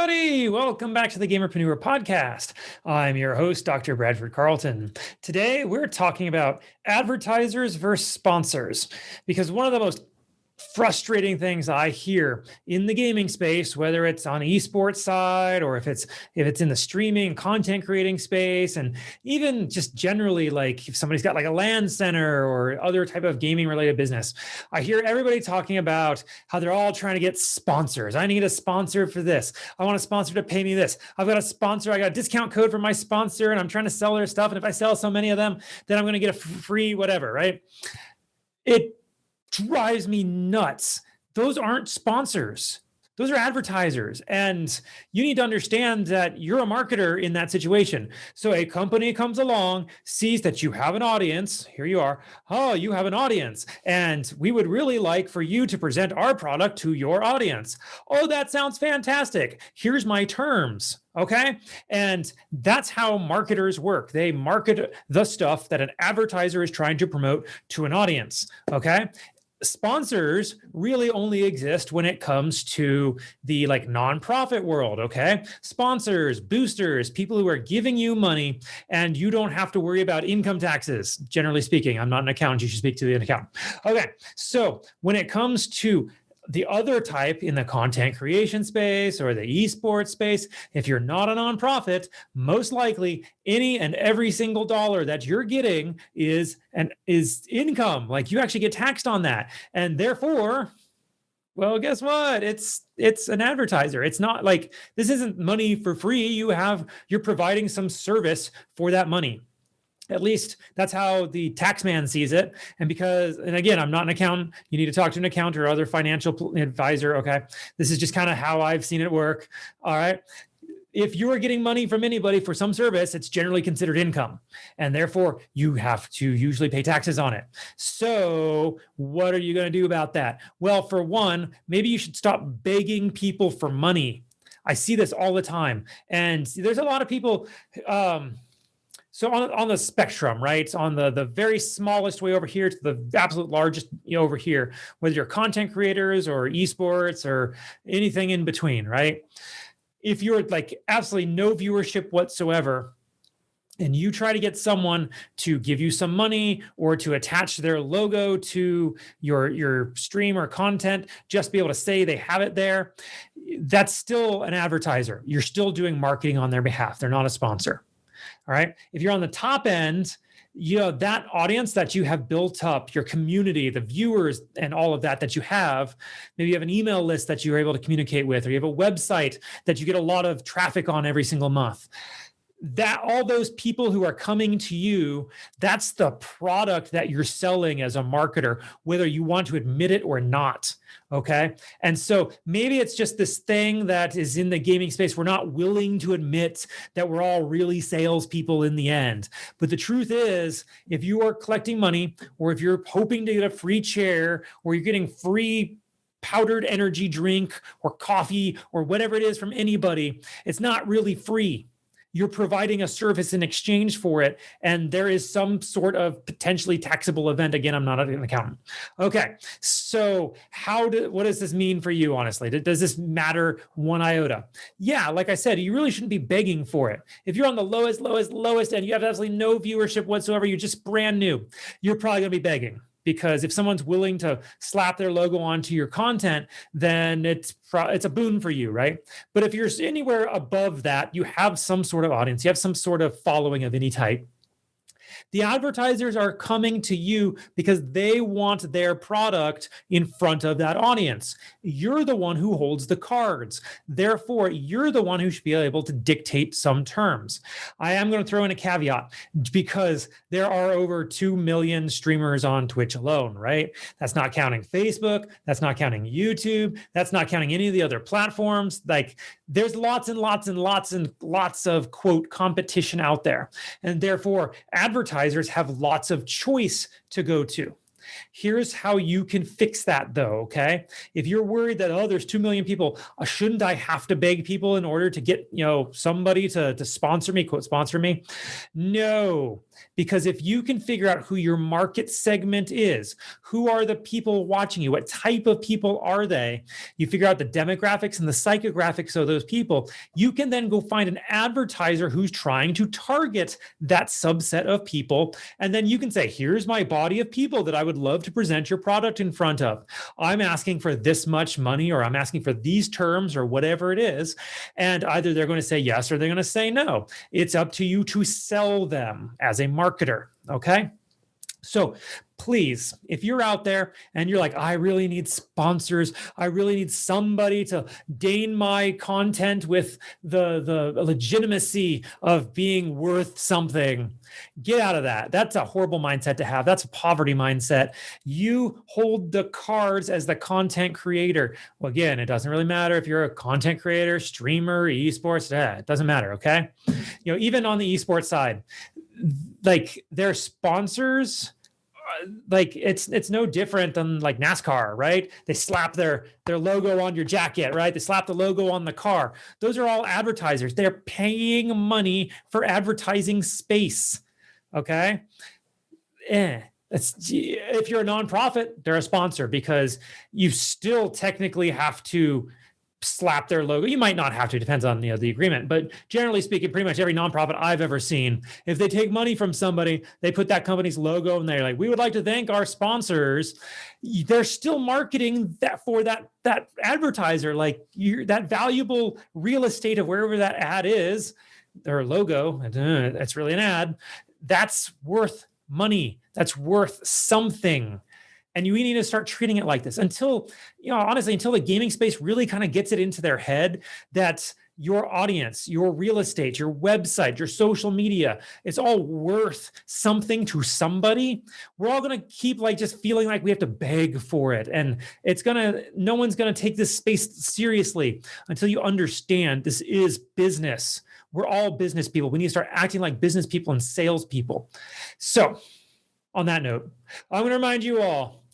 everybody. Welcome back to the Gamerpreneur podcast. I'm your host, Dr. Bradford Carlton. Today, we're talking about advertisers versus sponsors, because one of the most frustrating things I hear in the gaming space, whether it's on esports side or if it's in the streaming content creating space, and even just generally, like if somebody's got like a LAN center or other type of gaming related business, I hear everybody talking about how they're all trying to get sponsors. I need a sponsor for this. I want a sponsor to pay me this. I've got a sponsor. I got a discount code for my sponsor and I'm trying to sell their stuff. And if I sell so many of them, then I'm going to get a free whatever, right? It drives me nuts. Those aren't sponsors. Those are advertisers. And you need to understand that you're a marketer in that situation. So a company comes along, sees that you have an audience. Here you are. Oh, you have an audience. And we would really like for you to present our product to your audience. Oh, that sounds fantastic. Here's my terms. Okay. And that's how marketers work. They market the stuff that an advertiser is trying to promote to an audience. Okay. Sponsors really only exist when it comes to the like nonprofit world. Okay. Sponsors, boosters, people who are giving you money and you don't have to worry about income taxes. Generally speaking, I'm not an accountant. You should speak to an accountant. Okay. So when it comes to the other type in the content creation space or the esports space, if you're not a nonprofit, most likely any and every single dollar that you're getting is income. Like you actually get taxed on that. And therefore, well, guess what? It's an advertiser. It's not like this isn't money for free. You're providing some service for that money. At least that's how the tax man sees it. And again, I'm not an accountant. You need to talk to an accountant or other financial advisor. Okay. This is just kind of how I've seen it work. All right. If you are getting money from anybody for some service, it's generally considered income. And therefore you have to usually pay taxes on it. So what are you going to do about that? Well, for one, maybe you should stop begging people for money. I see this all the time. And there's a lot of people, so on the spectrum, right? On the very smallest way over here to the absolute largest over here, whether you're content creators or esports or anything in between, right? If you're like absolutely no viewership whatsoever, and you try to get someone to give you some money or to attach their logo to your stream or content, just be able to say they have it there, that's still an advertiser. You're still doing marketing on their behalf. They're not a sponsor. All right. If you're on the top end, that audience that you have built up, your community, the viewers and all of that you have, maybe you have an email list that you're able to communicate with, or you have a website that you get a lot of traffic on every single month. That all those people who are coming to you, that's the product that you're selling as a marketer, whether you want to admit it or not. Okay. And so maybe it's just this thing that is in the gaming space. We're not willing to admit that we're all really salespeople in the end. But the truth is, if you are collecting money, or if you're hoping to get a free chair, or you're getting free powdered energy drink or coffee or whatever it is from anybody, it's not really free. You're providing a service in exchange for it, and there is some sort of potentially taxable event. Again, I'm not an accountant. Okay, so what does this mean for you, honestly? Does this matter one iota? Yeah, like I said, you really shouldn't be begging for it. If you're on the lowest, and you have absolutely no viewership whatsoever, you're just brand new, you're probably going to be begging. Because if someone's willing to slap their logo onto your content, then it's a boon for you, right? But if you're anywhere above that, you have some sort of audience, you have some sort of following of any type. The advertisers are coming to you because they want their product in front of that audience. You're the one who holds the cards. Therefore, you're the one who should be able to dictate some terms. I am going to throw in a caveat because there are over 2 million streamers on Twitch alone, right? That's not counting Facebook. That's not counting YouTube. That's not counting any of the other platforms. Like there's lots and lots and lots and lots of quote competition out there. And therefore, advertisers have lots of choice to go to. Here's how you can fix that though, okay? If you're worried that, oh, there's 2 million people, shouldn't I have to beg people in order to get, somebody to sponsor me, quote, sponsor me? No, because if you can figure out who your market segment is, who are the people watching you, what type of people are they, you figure out the demographics and the psychographics of those people, you can then go find an advertiser who's trying to target that subset of people. And then you can say, here's my body of people that I would love to present your product in front of. I'm asking for this much money, or I'm asking for these terms, or whatever it is. And either they're going to say yes or they're going to say no. It's up to you to sell them as a marketer. Okay. So please, if you're out there and you're like, I really need sponsors, I really need somebody to gain my content with the legitimacy of being worth something, get out of that. That's a horrible mindset to have. That's a poverty mindset. You hold the cards as the content creator. Well, again, it doesn't really matter if you're a content creator, streamer, esports, it doesn't matter, okay? Even on the esports side, like their sponsors, like it's no different than like NASCAR, right? They slap their logo on your jacket, right? They slap the logo on the car. Those are all advertisers. They're paying money for advertising space. Okay. If you're a nonprofit, they're a sponsor because you still technically have to slap their logo. You might not have to, depends on the agreement, but generally speaking, pretty much every nonprofit I've ever seen, if they take money from somebody, they put that company's logo and they're like, we would like to thank our sponsors. They're still marketing that for that advertiser, like that valuable real estate of wherever that ad is, their logo, that's really an ad, that's worth money. That's worth something. And we need to start treating it like this until the gaming space really kind of gets it into their head that your audience, your real estate, your website, your social media, it's all worth something to somebody. We're all going to keep just feeling like we have to beg for it. And no one's going to take this space seriously until you understand this is business. We're all business people. We need to start acting like business people and salespeople. So on that note, I'm going to remind you all,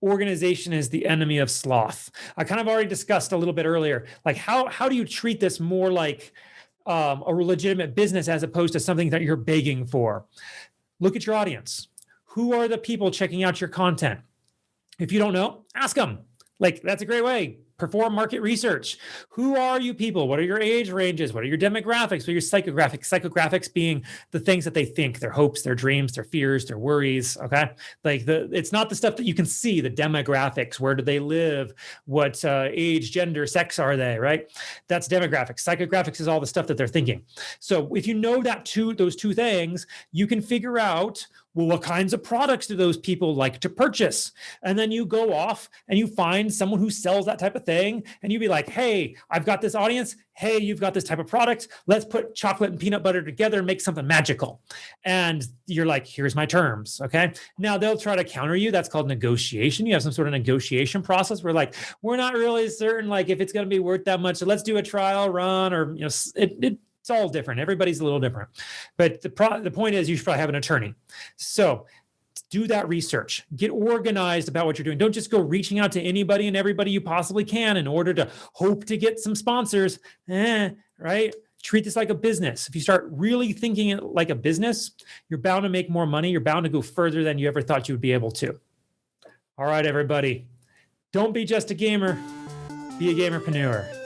organization is the enemy of sloth. I kind of already discussed a little bit earlier, like how do you treat this more like a legitimate business as opposed to something that you're begging for? Look at your audience. Who are the people checking out your content? If you don't know, ask them. That's a great way. Perform market research. Who are you people? What are your age ranges? What are your demographics? What are your psychographics? Psychographics being the things that they think, their hopes, their dreams, their fears, their worries. Okay. It's not the stuff that you can see, the demographics. Where do they live? What age, gender, sex are they, right? That's demographics. Psychographics is all the stuff that they're thinking. So if you know those two things, you can figure out, well, what kinds of products do those people like to purchase? And then you go off and you find someone who sells that type of thing. And you be like, hey, I've got this audience. Hey, you've got this type of product. Let's put chocolate and peanut butter together and make something magical. And you're like, here's my terms. Okay. Now they'll try to counter you. That's called negotiation. You have some sort of negotiation process where we're not really certain, if it's going to be worth that much. So let's do a trial run, or, it's all different. Everybody's a little different. But the point is, you should probably have an attorney. So do that research. Get organized about what you're doing. Don't just go reaching out to anybody and everybody you possibly can in order to hope to get some sponsors. Right? Treat this like a business. If you start really thinking it like a business, you're bound to make more money. You're bound to go further than you ever thought you would be able to. All right, everybody. Don't be just a gamer. Be a gamerpreneur.